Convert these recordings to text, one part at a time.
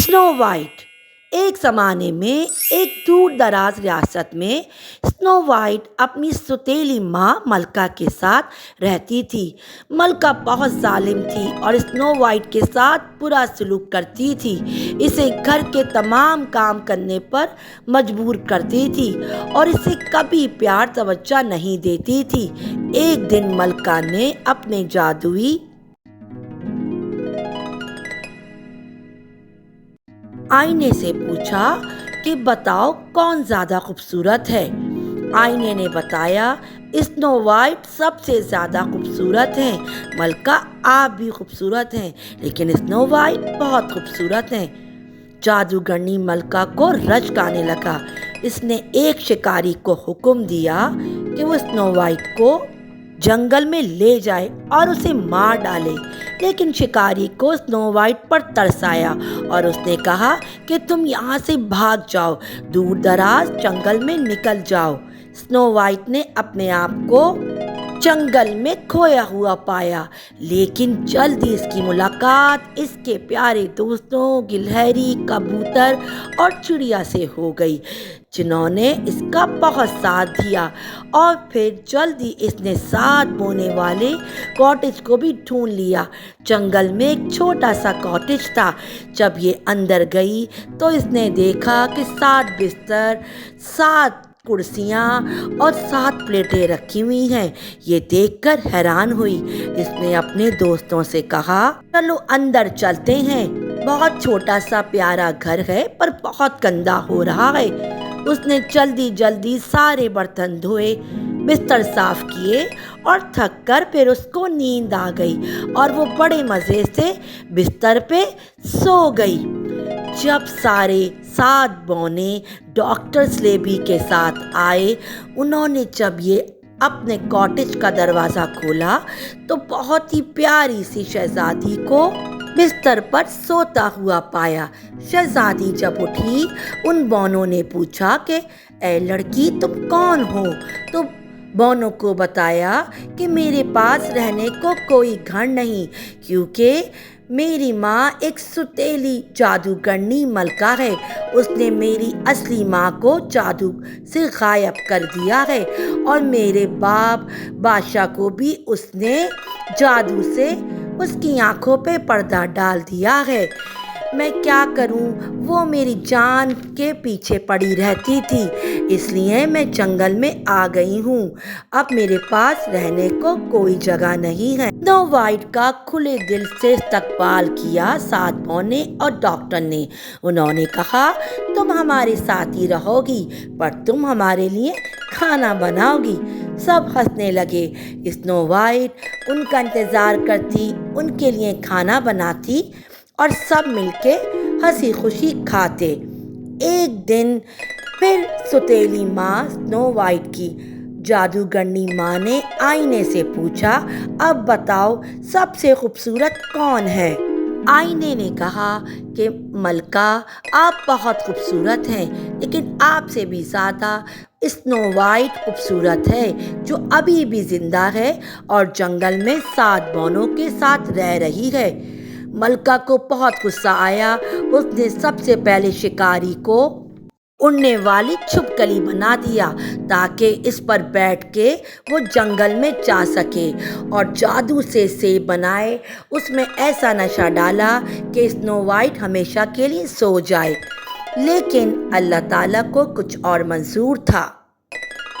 Snow white. एक ज़माने में एक दूर दराज रियासत में स्नो वाइट अपनी सौतेली माँ मलका के साथ रहती थी। मलका बहुत जालिम थी और स्नो वाइट के साथ बुरा सलूक करती थी। इसे घर के तमाम काम करने पर मजबूर करती थी और इसे कभी प्यार तवज्जो नहीं देती थी। एक दिन मलका ने अपने जादुई आईने से पूछा कि बताओ कौन ज़्यादा खूबसूरत है। आईने ने बताया स्नो वाइट सबसे ज़्यादा खूबसूरत है। मलका आप भी खूबसूरत हैं, लेकिन स्नो वाइट बहुत खूबसूरत हैं। जादूगरनी मलका को रश्क आने लगा। इसने एक शिकारी को हुक्म दिया कि वो स्नो वाइट को जंगल में ले जाए और उसे मार डाले। लेकिन शिकारी को स्नो वाइट पर तरस आया और उसने कहा कि तुम यहाँ से भाग जाओ, दूर दराज जंगल में निकल जाओ। स्नो वाइट ने अपने आप को जंगल में खोया हुआ पाया, लेकिन जल्दी इसकी मुलाकात इसके प्यारे दोस्तों गिलहरी, कबूतर और चिड़िया से हो गई, जिन्होंने इसका बहुत साथ दिया। और फिर जल्दी इसने साथ बोने वाले कॉटेज को भी ढूंढ लिया। जंगल में एक छोटा सा कॉटेज था। जब ये अंदर गई तो इसने देखा कि 7 बिस्तर, 7 कुर्सियाँ और 7 प्लेटें रखी हुई हैं। ये देखकर हैरान हुई। इसने अपने दोस्तों से कहा, चलो अंदर चलते हैं। बहुत छोटा सा प्यारा घर है पर बहुत गंदा हो रहा है। उसने जल्दी जल्दी सारे बर्तन धोए, बिस्तर साफ किए और थक कर फिर उसको नींद आ गई और वो बड़े मज़े से बिस्तर पे सो गई। जब सारे 7 बौने डॉक्टर स्लेबी के साथ आए, उन्होंने जब ये अपने कॉटेज का दरवाज़ा खोला तो बहुत ही प्यारी सी शहजादी को बिस्तर पर सोता हुआ पाया। शहजादी जब उठी, उन बौनों ने पूछा कि ए लड़की, तुम कौन हो? तो बौनों को बताया कि मेरे पास रहने को कोई घर नहीं, क्योंकि मेरी माँ एक सौतेली जादूगरनी मलका है। उसने मेरी असली माँ को जादू से गायब कर दिया है और मेरे बाप बादशाह को भी उसने जादू से उसकी आंखों पे पर्दा डाल दिया है। मैं क्या करूं, वो मेरी जान के पीछे पड़ी रहती थी, इसलिए मैं जंगल में आ गई हूँ। अब मेरे पास रहने को कोई जगह नहीं है। स्नो वाइट का खुले दिल से इस्तकबाल किया 7 बौने और डॉक्टर ने। उन्होंने कहा, तुम हमारे साथ ही रहोगी, पर तुम हमारे लिए खाना बनाओगी। सब हंसने लगे। स्नो वाइट उनका इंतज़ार करती, उनके लिए खाना बनाती और सब मिलके हंसी खुशी खाते। एक दिन फिर सौतेली माँ स्नो वाइट की जादूगरनी माँ ने आईने से पूछा, अब बताओ सबसे खूबसूरत कौन है? आईने ने कहा कि मलका, आप बहुत खूबसूरत हैं, लेकिन आपसे भी ज़्यादा स्नो वाइट खूबसूरत है, जो अभी भी ज़िंदा है और जंगल में 7 बौनों के साथ रह रही है। मलका को बहुत गुस्सा आया। उसने सबसे पहले शिकारी को उड़ने वाली छिपकली बना दिया ताकि इस पर बैठ के वो जंगल में जा सके, और जादू से सेब बनाए, उसमें ऐसा नशा डाला कि स्नो वाइट हमेशा के लिए सो जाए। लेकिन अल्लाह ताला को कुछ और मंजूर था।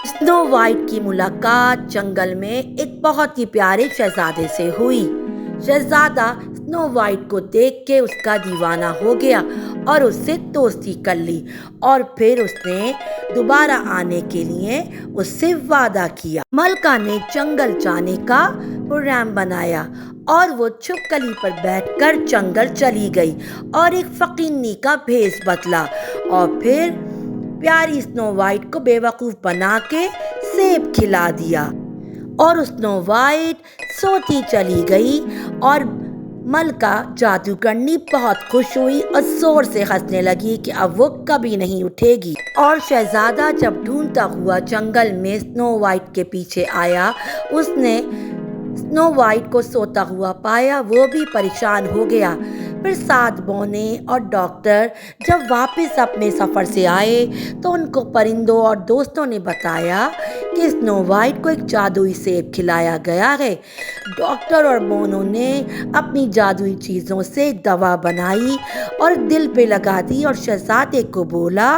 स्नो वाइट की मुलाकात जंगल में एक बहुत ही प्यारे शहजादे से हुई। शहजादा स्नो वाइट को देख के उसका दीवाना हो गया और उससे दोस्ती कर ली, और फिर उसने दोबारा आने के लिए उससे वादा किया। मलका ने जंगल जाने का प्रोग्राम बनाया और वो छिपकली पर बैठकर जंगल चली गई और एक फकीनी का भेष बदला, और फिर प्यारी स्नो वाइट को बेवकूफ़ बना के सेब खिला दिया और स्नो वाइट सोती चली गई। और मलका जादूगरनी बहुत खुश हुई और ज़ोर से हंसने लगी कि अब वो कभी नहीं उठेगी। और शहज़ादा जब ढूंढता हुआ जंगल में स्नो वाइट के पीछे आया, उसने स्नो वाइट को सोता हुआ पाया। वो भी परेशान हो गया। پھر سات بونے اور ڈاکٹر جب واپس اپنے سفر سے آئے تو ان کو پرندوں اور دوستوں نے بتایا کہ اسنو وائٹ کو ایک جادوئی سیب کھلایا گیا ہے۔ ڈاکٹر اور بونو نے اپنی جادوئی چیزوں سے دوا بنائی اور دل پہ لگا دی اور شہزادے کو بولا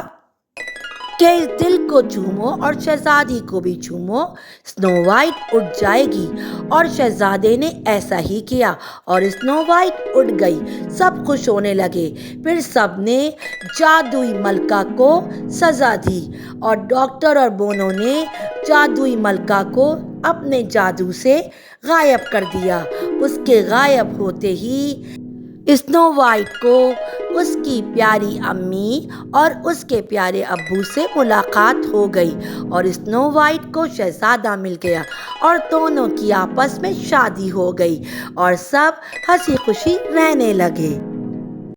کہ اس دل کو چومو اور شہزادی کو بھی چومو، اسنو وائٹ اٹھ جائے گی۔ اور شہزادے نے ایسا ہی کیا اور اسنو وائٹ اٹھ گئی۔ سب خوش ہونے لگے۔ پھر سب نے جادوئی ملکہ کو سزا دی اور ڈاکٹر اور بونو نے جادوئی ملکہ کو اپنے جادو سے غائب کر دیا۔ اس کے غائب ہوتے ہی اسنو وائٹ کو اس کی پیاری امی اور اس کے پیارے ابو سے ملاقات ہو گئی اور اسنو وائٹ کو شہزادہ مل گیا اور دونوں کی آپس میں شادی ہو گئی اور سب ہنسی خوشی رہنے لگے۔